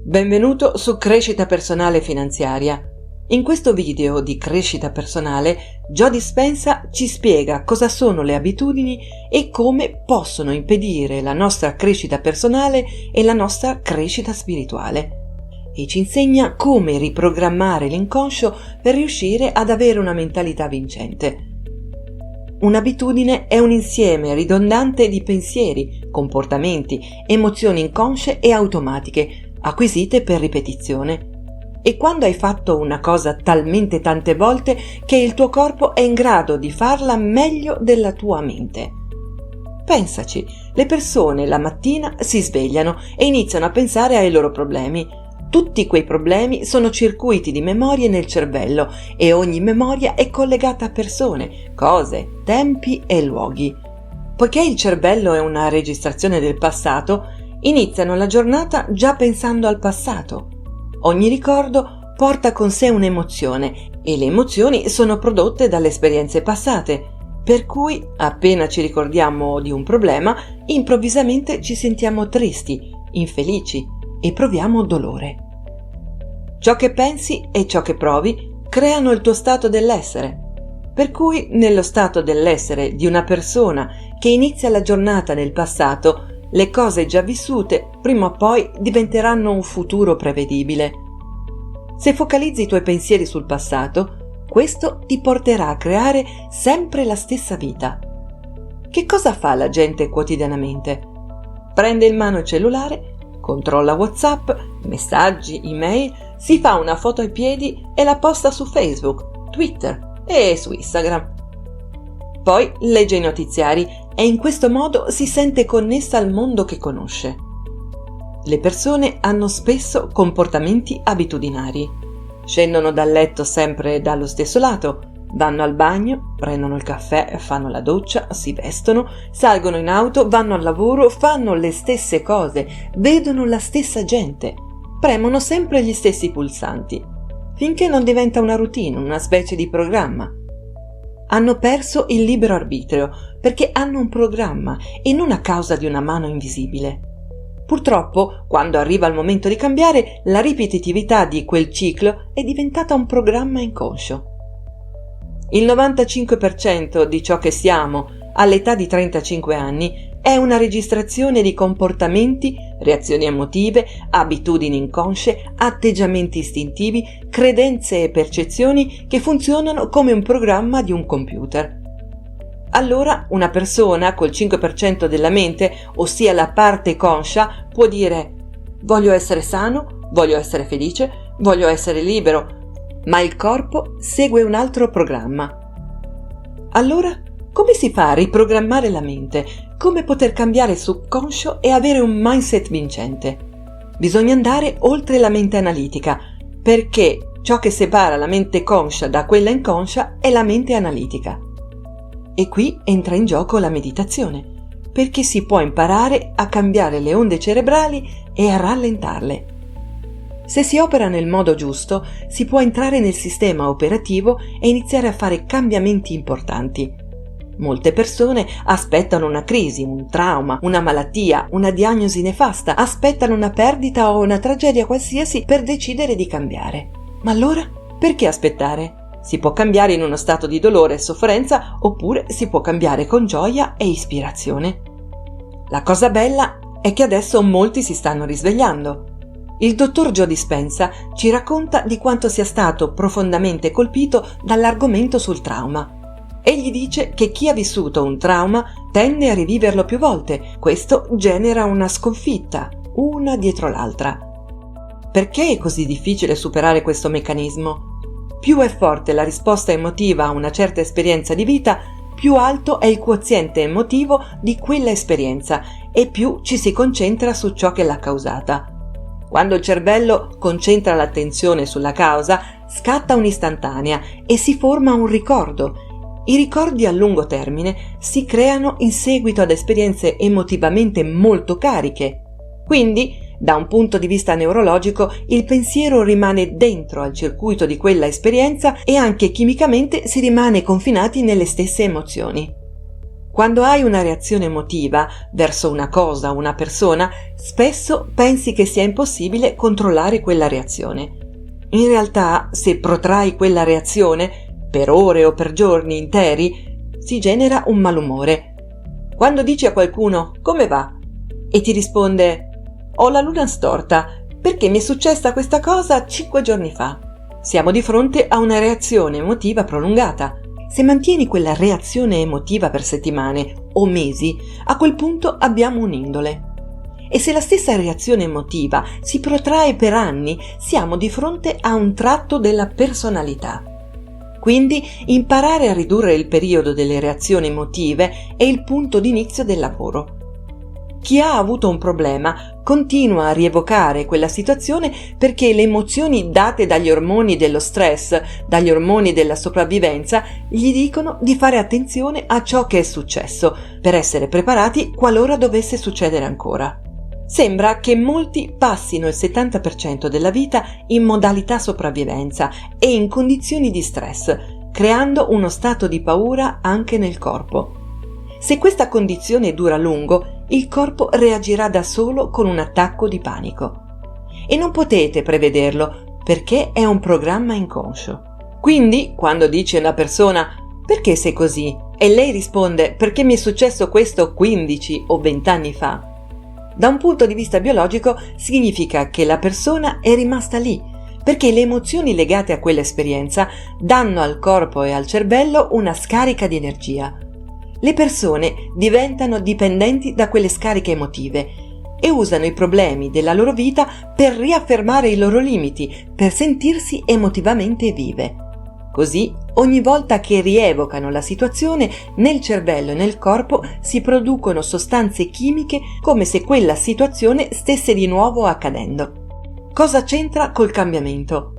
Benvenuto su Crescita Personale Finanziaria. In questo video di crescita personale, Joe Dispenza ci spiega cosa sono le abitudini e come possono impedire la nostra crescita personale e la nostra crescita spirituale. E ci insegna come riprogrammare l'inconscio per riuscire ad avere una mentalità vincente. Un'abitudine è un insieme ridondante di pensieri, comportamenti, emozioni inconsce e automatiche, acquisite per ripetizione. E quando hai fatto una cosa talmente tante volte che il tuo corpo è in grado di farla meglio della tua mente. Pensaci, le persone la mattina si svegliano e iniziano a pensare ai loro problemi. Tutti quei problemi sono circuiti di memorie nel cervello e ogni memoria è collegata a persone, cose, tempi e luoghi. Poiché il cervello è una registrazione del passato, iniziano la giornata già pensando al passato. Ogni ricordo porta con sé un'emozione e le emozioni sono prodotte dalle esperienze passate, per cui appena ci ricordiamo di un problema, improvvisamente ci sentiamo tristi, infelici e proviamo dolore. Ciò che pensi e ciò che provi creano il tuo stato dell'essere, per cui nello stato dell'essere di una persona che inizia la giornata nel passato, le cose già vissute prima o poi diventeranno un futuro prevedibile. Se focalizzi i tuoi pensieri sul passato, questo ti porterà a creare sempre la stessa vita. Che cosa fa la gente quotidianamente? Prende in mano il cellulare, controlla WhatsApp, messaggi, email, si fa una foto ai piedi e la posta su Facebook, Twitter e su Instagram. Poi legge i notiziari e in questo modo si sente connessa al mondo che conosce. Le persone hanno spesso comportamenti abitudinari. Scendono dal letto sempre dallo stesso lato, vanno al bagno, prendono il caffè, fanno la doccia, si vestono, salgono in auto, vanno al lavoro, fanno le stesse cose, vedono la stessa gente, premono sempre gli stessi pulsanti, finché non diventa una routine, una specie di programma. Hanno perso il libero arbitrio perché hanno un programma e non a causa di una mano invisibile. Purtroppo, quando arriva il momento di cambiare, la ripetitività di quel ciclo è diventata un programma inconscio. Il 95% di ciò che siamo all'età di 35 anni è una registrazione di comportamenti, reazioni emotive, abitudini inconsce, atteggiamenti istintivi, credenze e percezioni che funzionano come un programma di un computer. Allora una persona col 5% della mente, ossia la parte conscia, può dire: voglio essere sano, voglio essere felice, voglio essere libero, ma il corpo segue un altro programma. Allora, come si fa a riprogrammare la mente? Come poter cambiare il subconscio e avere un mindset vincente? Bisogna andare oltre la mente analitica, perché ciò che separa la mente conscia da quella inconscia è la mente analitica. E qui entra in gioco la meditazione, perché si può imparare a cambiare le onde cerebrali e a rallentarle. Se si opera nel modo giusto, si può entrare nel sistema operativo e iniziare a fare cambiamenti importanti. Molte persone aspettano una crisi, un trauma, una malattia, una diagnosi nefasta, aspettano una perdita o una tragedia qualsiasi per decidere di cambiare. Ma allora, perché aspettare? Si può cambiare in uno stato di dolore e sofferenza oppure si può cambiare con gioia e ispirazione. La cosa bella è che adesso molti si stanno risvegliando. Il dottor Joe Dispenza ci racconta di quanto sia stato profondamente colpito dall'argomento sul trauma. Egli dice che chi ha vissuto un trauma tende a riviverlo più volte. Questo genera una sconfitta, una dietro l'altra. Perché è così difficile superare questo meccanismo? Più è forte la risposta emotiva a una certa esperienza di vita, più alto è il quoziente emotivo di quella esperienza e più ci si concentra su ciò che l'ha causata. Quando il cervello concentra l'attenzione sulla causa, scatta un'istantanea e si forma un ricordo. I ricordi a lungo termine si creano in seguito ad esperienze emotivamente molto cariche. Quindi, da un punto di vista neurologico, il pensiero rimane dentro al circuito di quella esperienza e anche chimicamente si rimane confinati nelle stesse emozioni. Quando hai una reazione emotiva verso una cosa o una persona, spesso pensi che sia impossibile controllare quella reazione. In realtà, se protrai quella reazione, per ore o per giorni interi, si genera un malumore. Quando dici a qualcuno «come va?» e ti risponde «ho la luna storta perché mi è successa questa cosa 5 giorni fa», siamo di fronte a una reazione emotiva prolungata. Se mantieni quella reazione emotiva per settimane o mesi, a quel punto abbiamo un'indole. E se la stessa reazione emotiva si protrae per anni, siamo di fronte a un tratto della personalità. Quindi imparare a ridurre il periodo delle reazioni emotive è il punto d'inizio del lavoro. Chi ha avuto un problema continua a rievocare quella situazione perché le emozioni date dagli ormoni dello stress, dagli ormoni della sopravvivenza, gli dicono di fare attenzione a ciò che è successo, per essere preparati qualora dovesse succedere ancora. Sembra che molti passino il 70% della vita in modalità sopravvivenza e in condizioni di stress, creando uno stato di paura anche nel corpo. Se questa condizione dura a lungo, il corpo reagirà da solo con un attacco di panico. E non potete prevederlo perché è un programma inconscio. Quindi, quando dice a una persona «perché sei così?» e lei risponde «perché mi è successo questo 15 o 20 anni fa», da un punto di vista biologico significa che la persona è rimasta lì, perché le emozioni legate a quell'esperienza danno al corpo e al cervello una scarica di energia. Le persone diventano dipendenti da quelle scariche emotive e usano i problemi della loro vita per riaffermare i loro limiti, per sentirsi emotivamente vive. Così, ogni volta che rievocano la situazione, nel cervello e nel corpo si producono sostanze chimiche come se quella situazione stesse di nuovo accadendo. Cosa c'entra col cambiamento?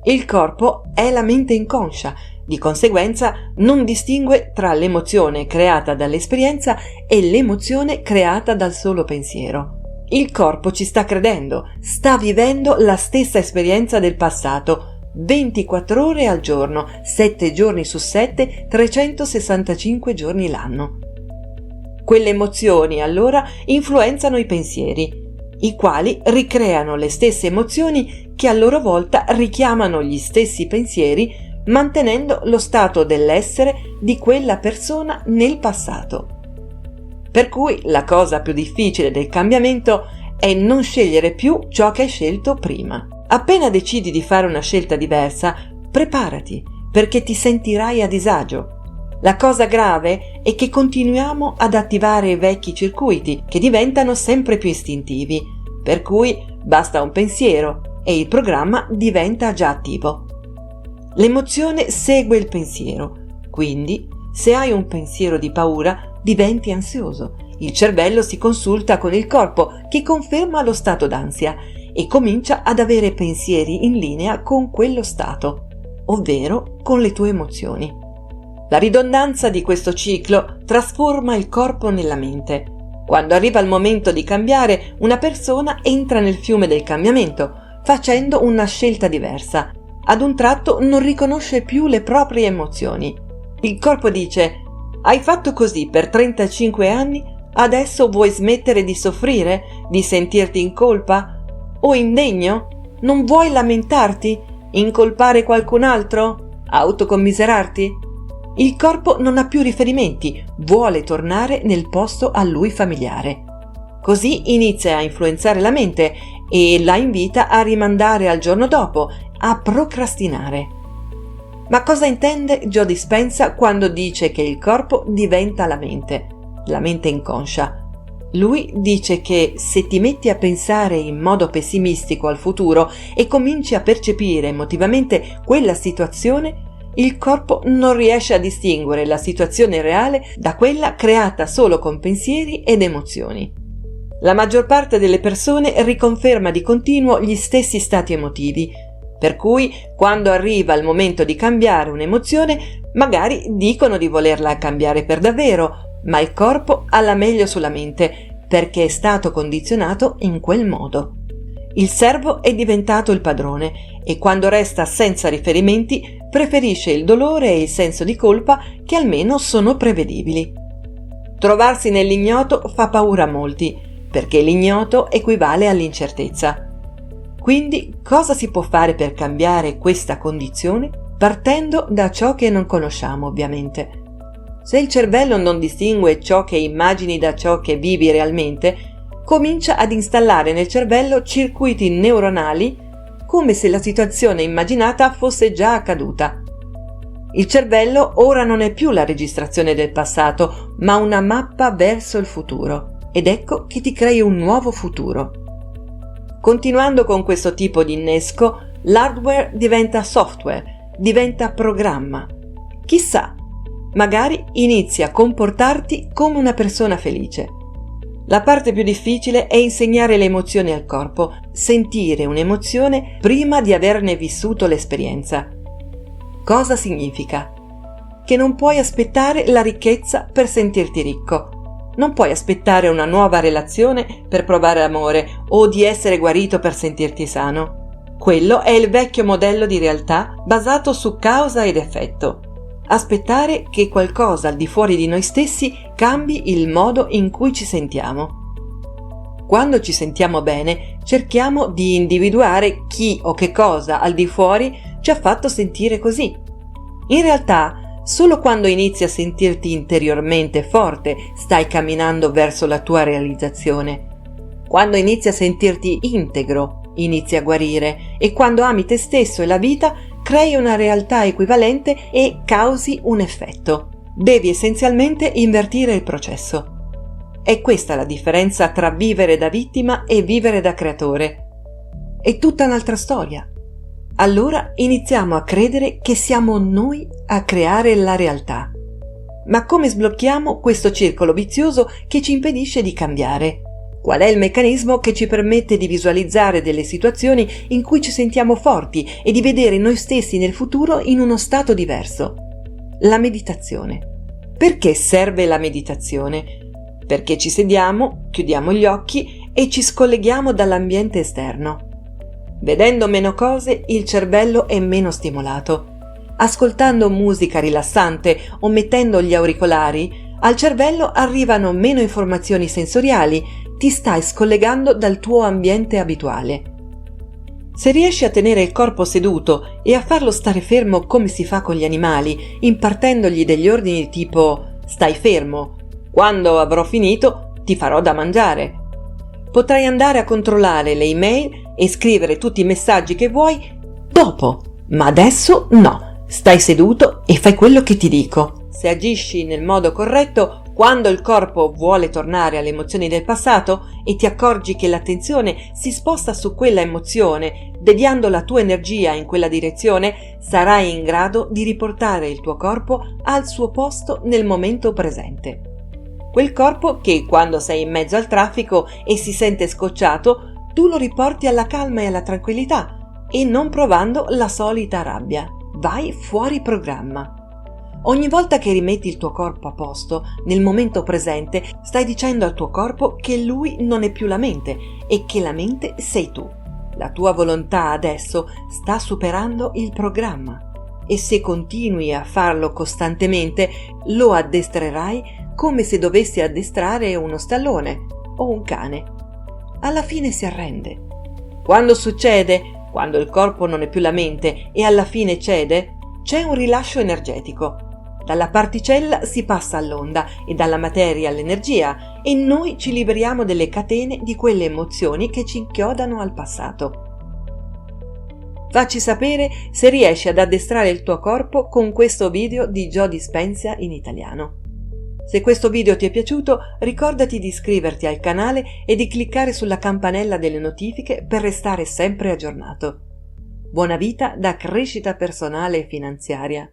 Il corpo è la mente inconscia, di conseguenza non distingue tra l'emozione creata dall'esperienza e l'emozione creata dal solo pensiero. Il corpo ci sta credendo, sta vivendo la stessa esperienza del passato, 24 ore al giorno, 7 giorni su 7, 365 giorni l'anno. Quelle emozioni allora influenzano i pensieri, i quali ricreano le stesse emozioni che a loro volta richiamano gli stessi pensieri, mantenendo lo stato dell'essere di quella persona nel passato. Per cui la cosa più difficile del cambiamento è non scegliere più ciò che hai scelto prima. Appena decidi di fare una scelta diversa, preparati, perché ti sentirai a disagio. La cosa grave è che continuiamo ad attivare i vecchi circuiti, che diventano sempre più istintivi, per cui basta un pensiero e il programma diventa già attivo. L'emozione segue il pensiero, quindi se hai un pensiero di paura diventi ansioso. Il cervello si consulta con il corpo che conferma lo stato d'ansia e comincia ad avere pensieri in linea con quello stato, ovvero con le tue emozioni. La ridondanza di questo ciclo trasforma il corpo nella mente. Quando arriva il momento di cambiare, una persona entra nel fiume del cambiamento, facendo una scelta diversa. Ad un tratto non riconosce più le proprie emozioni. Il corpo dice: «Hai fatto così per 35 anni, adesso vuoi smettere di soffrire, di sentirti in colpa? O indegno? Non vuoi lamentarti? Incolpare qualcun altro? Autocommiserarti?» Il corpo non ha più riferimenti, vuole tornare nel posto a lui familiare. Così inizia a influenzare la mente e la invita a rimandare al giorno dopo, a procrastinare. Ma cosa intende Joe Dispenza quando dice che il corpo diventa la mente inconscia? Lui dice che se ti metti a pensare in modo pessimistico al futuro e cominci a percepire emotivamente quella situazione, il corpo non riesce a distinguere la situazione reale da quella creata solo con pensieri ed emozioni. La maggior parte delle persone riconferma di continuo gli stessi stati emotivi, per cui quando arriva il momento di cambiare un'emozione, magari dicono di volerla cambiare per davvero, ma il corpo ha la meglio sulla mente perché è stato condizionato in quel modo. Il servo è diventato il padrone e quando resta senza riferimenti preferisce il dolore e il senso di colpa che almeno sono prevedibili. Trovarsi nell'ignoto fa paura a molti, perché l'ignoto equivale all'incertezza. Quindi cosa si può fare per cambiare questa condizione? Partendo da ciò che non conosciamo, ovviamente. Se il cervello non distingue ciò che immagini da ciò che vivi realmente, comincia ad installare nel cervello circuiti neuronali come se la situazione immaginata fosse già accaduta. Il cervello ora non è più la registrazione del passato, ma una mappa verso il futuro. Ed ecco che ti crei un nuovo futuro. Continuando con questo tipo di innesco, l'hardware diventa software, diventa programma. Chissà, magari inizi a comportarti come una persona felice. La parte più difficile è insegnare le emozioni al corpo, sentire un'emozione prima di averne vissuto l'esperienza. Cosa significa? Che non puoi aspettare la ricchezza per sentirti ricco. Non puoi aspettare una nuova relazione per provare amore o di essere guarito per sentirti sano. Quello è il vecchio modello di realtà basato su causa ed effetto. Aspettare che qualcosa al di fuori di noi stessi cambi il modo in cui ci sentiamo. Quando ci sentiamo bene, cerchiamo di individuare chi o che cosa al di fuori ci ha fatto sentire così. In realtà, solo quando inizi a sentirti interiormente forte, stai camminando verso la tua realizzazione. Quando inizi a sentirti integro, inizi a guarire, e quando ami te stesso e la vita, crei una realtà equivalente e causi un effetto. Devi essenzialmente invertire il processo. È questa la differenza tra vivere da vittima e vivere da creatore. È tutta un'altra storia. Allora iniziamo a credere che siamo noi a creare la realtà. Ma come sblocchiamo questo circolo vizioso che ci impedisce di cambiare? Qual è il meccanismo che ci permette di visualizzare delle situazioni in cui ci sentiamo forti e di vedere noi stessi nel futuro in uno stato diverso? La meditazione. Perché serve la meditazione? Perché ci sediamo, chiudiamo gli occhi e ci scolleghiamo dall'ambiente esterno. Vedendo meno cose, il cervello è meno stimolato. Ascoltando musica rilassante o mettendo gli auricolari, al cervello arrivano meno informazioni sensoriali, ti stai scollegando dal tuo ambiente abituale. Se riesci a tenere il corpo seduto e a farlo stare fermo come si fa con gli animali, impartendogli degli ordini tipo «stai fermo, quando avrò finito ti farò da mangiare», potrai andare a controllare le email e scrivere tutti i messaggi che vuoi dopo, ma adesso no, stai seduto e fai quello che ti dico. Se agisci nel modo corretto, quando il corpo vuole tornare alle emozioni del passato e ti accorgi che l'attenzione si sposta su quella emozione, deviando la tua energia in quella direzione, sarai in grado di riportare il tuo corpo al suo posto nel momento presente. Quel corpo che, quando sei in mezzo al traffico e si sente scocciato, tu lo riporti alla calma e alla tranquillità e non provando la solita rabbia. Vai fuori programma. Ogni volta che rimetti il tuo corpo a posto, nel momento presente, stai dicendo al tuo corpo che lui non è più la mente e che la mente sei tu. La tua volontà adesso sta superando il programma e se continui a farlo costantemente, lo addestrerai come se dovessi addestrare uno stallone o un cane. Alla fine si arrende. Quando succede, quando il corpo non è più la mente e alla fine cede, c'è un rilascio energetico. Dalla particella si passa all'onda e dalla materia all'energia e noi ci liberiamo delle catene di quelle emozioni che ci inchiodano al passato. Facci sapere se riesci ad addestrare il tuo corpo con questo video di Joe Dispenza in italiano. Se questo video ti è piaciuto, ricordati di iscriverti al canale e di cliccare sulla campanella delle notifiche per restare sempre aggiornato. Buona vita da Crescita Personale e Finanziaria.